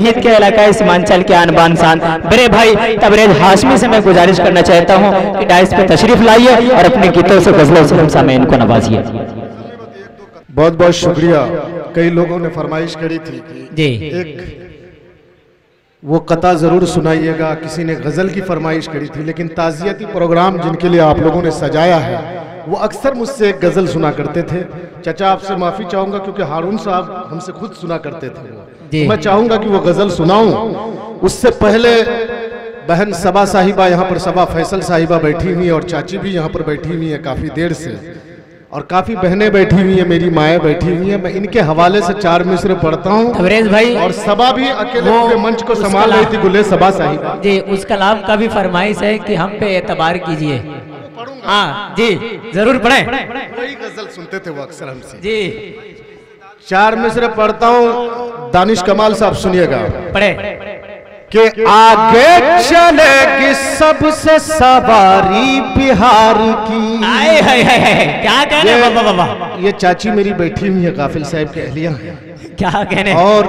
संगीत के इलाका सीमांचल के आन बान शान बड़े भाई तबरेज हाशमी से मैं गुजारिश करना चाहता हूँ कि डाइस पे तशरीफ लाइए और अपने गीतों से गजलों से हम सामईन को नवाजिए। बहुत बहुत शुक्रिया। कई लोगों ने फरमाइश करी थी कि एक वो कता जरूर सुनाइएगा, किसी ने गजल की फरमाइश करी थी, लेकिन ताजियती प्रोग्राम जिनके लिए आप लोगों ने सजाया है वो अक्सर मुझसे एक गजल सुना करते थे। चाचा आपसे माफी चाहूंगा क्योंकि हारून साहब हमसे खुद सुना करते थे, तो मैं चाहूंगा कि वो गजल सुनाऊं। उससे पहले बहन सबा साहिबा यहाँ पर, सबा फैसल साहिबा बैठी हुई है और चाची भी यहाँ पर बैठी हुई है काफी देर से, और काफी बहनें बैठी हुई है, मेरी माएँ बैठी हुई है। मैं इनके हवाले से 4 मिसरे पढ़ता हूँ भाई, और सबा भी अकेले पूरे मंच को संभाल रही थी, गुले सबा साहिबा जी। उस कलाम का भी फरमाइश है कि हम पे एतबार कीजिए। हाँ जी, जरूर पढ़ें। वही गजल सुनते थे वो अक्सर हमसे जी। 4 मिसरे पढ़ता हूँ, दानिश कमाल साहब सुनिएगा। पढ़े कि आगे चलेगी सबसे सवारी बिहार की। आए हाय हाय, क्या कहने बाबा बाबा। ये चाची मेरी बैठी हुई है, गाफिल साहब के अहलिया है, क्या कहने, और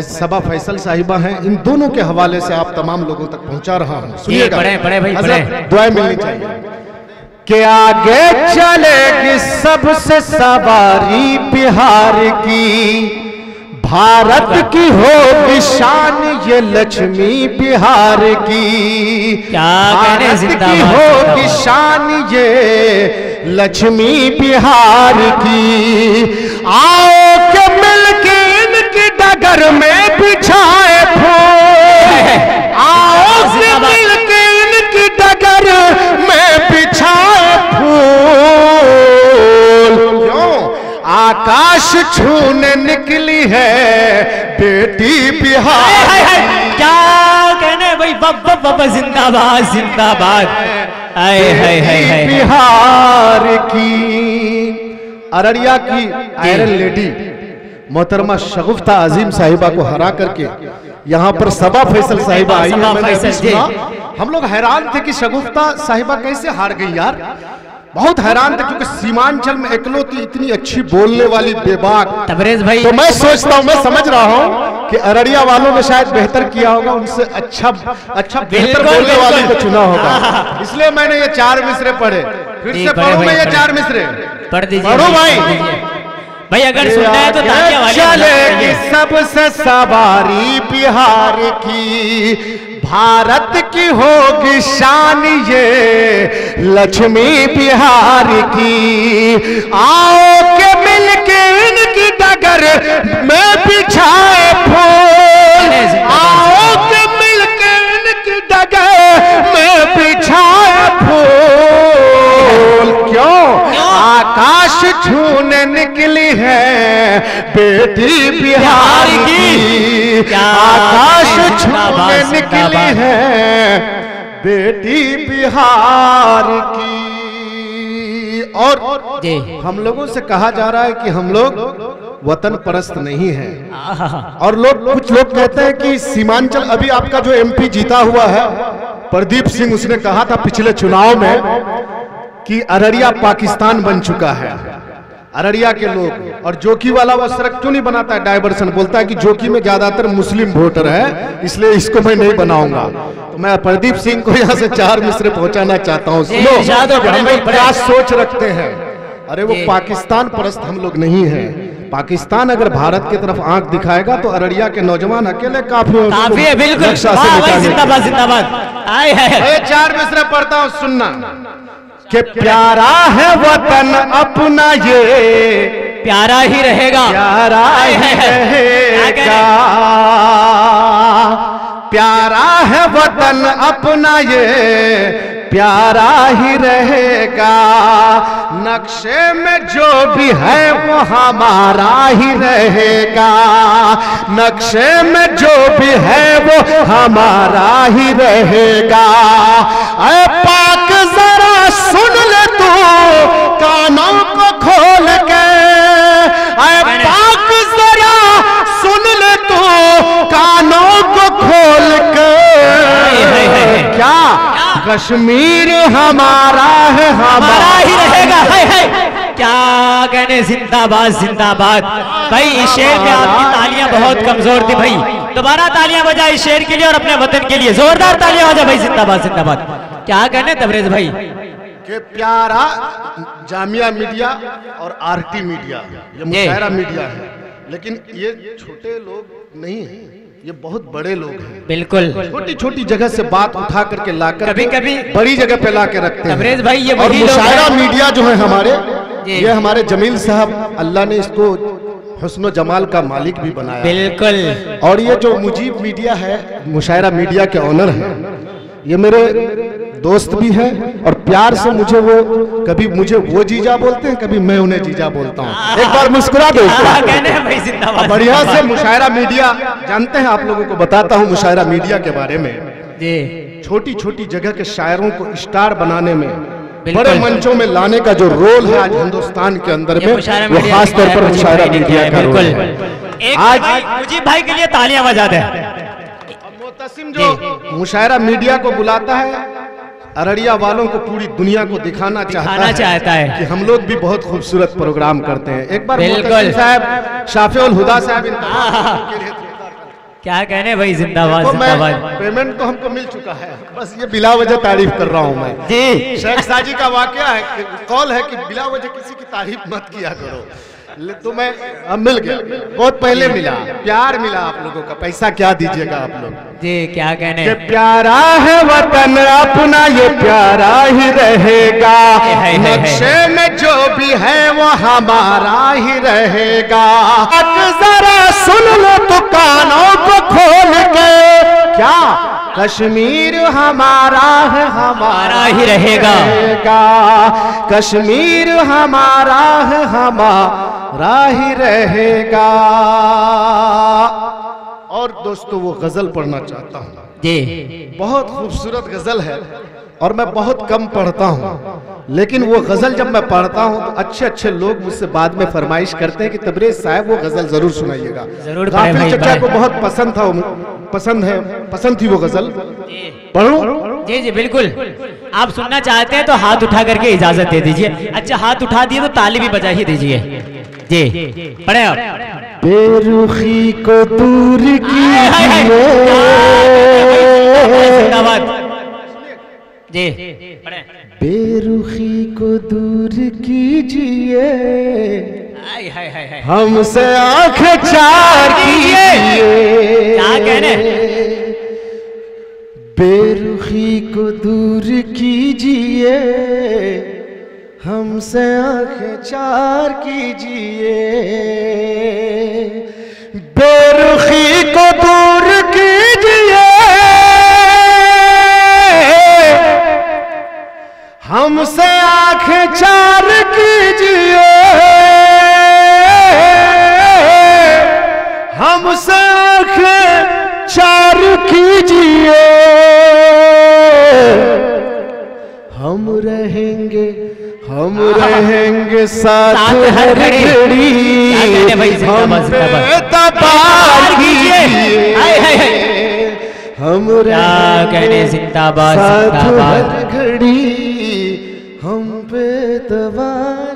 सबा फैसल साहिबा हैं। इन दोनों के हवाले से आप तमाम लोगों तक पहुंचा रहा हूं, सुनिएगा। पढ़े भाई, पढ़े। दुआएं मिलनी चाहिए। कि आगे चलेगी सबसे सवारी बिहार की, भारत की होगी शान ये लक्ष्मी बिहार की। भारत की होगी शान ये लक्ष्मी बिहार की। आओ के मिलके इनकी डगर में बिछाए फूल, आओ के मिलके इनकी डगर में बिछाए फूल। आकाश छूने निकली है बेटी बिहार। क्या कहने भाई, बाबा बाबा जिंदाबाद जिंदाबाद। बिहार की अररिया की आयरन लेडी मोहतरमा शगुफ्ता अजीम साहिबा को हरा करके यहाँ पर सबा फैसल साहिबा आई है। हम लोग हैरान थे कि शगुफ्ता साहिबा कैसे हार गई यार, बहुत हैरान थे, क्योंकि सीमांचल में इकलौती इतनी अच्छी बोलने वाली बेबाक तबरेज भाई। तो मैं सोचता हूँ, मैं समझ रहा हूँ कि अररिया वालों ने शायद बेहतर किया होगा, उनसे अच्छा बेहतर बोलने वाले को चुना होगा, इसलिए मैंने ये 4 मिसरे पढ़े। फिर से पढ़ूं मैं ये 4 मिसरे, पढ़ दीजिए। पढ़ो भाई, भाई अगर सुनना है तो चलेगी सबसे सवारी बिहार की, भारत की होगी शान ये लक्ष्मी बिहार की। आओ के मिलके इनकी डगर में बिछाए फूल, आओ के मिलके इनकी डगर में बिछाए फूल। क्यों आकाश छूने निकली है बेटी बिहार की, आकाश छूने निकली है बेटी बिहार की। और हम लोगों से कहा जा रहा है कि हम लोग वतन परस्त नहीं हैं, और कुछ लोग कहते हैं कि सीमांचल, अभी आपका जो एमपी जीता हुआ है प्रदीप सिंह, उसने कहा था पिछले चुनाव में कि अररिया पाकिस्तान बन चुका है। अररिया के लोग, और जोकी वाला वो सड़क क्यों नहीं बनाता है, डायवर्सन, बोलता है कि जोकी में ज्यादातर मुस्लिम वोटर है इसलिए इसको मैं नहीं बनाऊंगा। तो मैं प्रदीप सिंह को यहाँ से 4 मिसरे पहुंचाना चाहता हूँ। हम लोग क्या सोच रखते हैं, अरे वो पाकिस्तान परस्त हम लोग नहीं है। पाकिस्तान अगर भारत की तरफ आंख दिखाएगा तो अररिया के नौजवान अकेले काफी है। बिल्कुल, जिंदाबाद जिंदाबाद। 4 मिसरे पढ़ता हूँ, सुनना। कि प्यारा है वतन अपना ये प्यारा ही रहेगा, प्यारा ही रहेगा, प्यारा है वतन अपना ये प्यारा ही रहेगा। नक्शे में जो भी है वो हमारा ही रहेगा, नक्शे में जो भी है वो हमारा ही रहेगा। ऐ पाक जरा सुन ले तू कानों को खोल के, ऐ पाक जरा सुन ले तू कानों को खोल के। क्या कश्मीर हमारा है, हमारा ही रहेगा। क्या कहने, जिंदाबाद जिंदाबाद। भाई इस शेर में आपकी तालियां बहुत कमजोर थी भाई। दोबारा तालियां बजाए शेर के लिए और अपने वतन के लिए, जोरदार तालियां बजाए भाई, जिंदाबाद जिंदाबाद। क्या कहने तबरेज भाई के प्यारा जामिया मीडिया और आरटी मीडिया, ये मुशायरा मीडिया है, लेकिन ये छोटे लोग नहीं है, ये बहुत बड़े लोग हैं। बिल्कुल, छोटी छोटी जगह से बात उठा करके लाकर कभी कभी बड़ी जगह पे ला के रखते हैं। तबरेज भाई ये और मुशायरा मीडिया जो है हमारे, जी। ये हमारे जमील साहब, अल्लाह ने इसको हुस्न जमाल का मालिक भी बनाया। बिल्कुल। और ये जो मुजीब मीडिया है, मुशायरा मीडिया के ऑनर हैं, ये मेरे दोस्त भी हैं और प्यार से मुझे कभी वो जीजा बोलते हैं, कभी मैं उन्हें जीजा बोलता हूँ। एक बार मुस्कुरा दो। भाई जिंदाबाद। बढ़िया से मुशायरा मीडिया जानते हैं, आप लोगों को बताता हूँ मुशायरा मीडिया के बारे में। जी। छोटी छोटी जगह के शायरों को स्टार बनाने में, बड़े मंचों में लाने का जो रोल है आज हिंदुस्तान के अंदर में, वो खास तौर पर मुशायरा मीडिया का रोल है। आज मुजीब भाई के लिए तालियां बजा दे। मोतसिम जो मुशायरा मीडिया को बुलाता है, अररिया वालों को पूरी दुनिया को दिखाना चाहता है कि हम लोग भी बहुत खूबसूरत प्रोग्राम करते हैं। एक बार मोतसिम साहब, शाफिउल हुदा साहब, क्या कहने भाई, जिंदाबाद जिंदाबाद। पेमेंट तो हमको मिल चुका है, बस ये बिला वजह तारीफ कर रहा हूँ मैं जी। शेख साजी का वाकया है, कॉल है कि बिला वजह किसी की तारीफ मत किया करो, तो मैं अब मिल गया, बहुत पहले मिला, प्यार मिला आप लोगों का, पैसा क्या दीजिएगा आप लोग जी। क्या कहने, ये प्यारा है वतन अपना, ये प्यारा ही रहेगा, नक्शे में जो भी है वो हमारा ही रहेगा। जरा सुन लो तो कानों को खोल के, क्या कश्मीर हमारा है, हमारा ही रहेगा, कश्मीर हमारा है, हमारा ही रहेगा। और दोस्तों वो गजल पढ़ना चाहता हूँ जी। बहुत खूबसूरत गजल है और मैं बहुत कम पढ़ता हूँ, लेकिन वो गजल जब मैं पढ़ता हूँ तो अच्छे अच्छे लोग मुझसे बाद में फरमाइश करते हैं कि तबरेज साहब वो गजल जरूर सुनाइएगा। गाफिल चचा को बहुत पसंद थी वो गजल। पढ़ूं? जी जी बिल्कुल। आप सुनना चाहते हैं तो हाथ उठा करके इजाजत दे दीजिए। अच्छा हाथ उठा दिए तो ताली भी बजा ही दीजिए जी। पढ़े आप। बेरुखी को दूर कीजिए जी। बेरुखी को दूर कीजिए, हाय हमसे आंखें चार कीजिए। क्या कहने? बेरुखी को दूर कीजिए, हमसे आंखें चार कीजिए। बेरुखी को दूर कीजिए, हमसे आंखें चार कीजिए। हमसे आंखें चार कीजिए। हम रहेंगे साथ हर घड़ी। हम बेतबार कीजिए। हम रहेंगे जिंदाबाद साथ हर घड़ी। हम बेतबार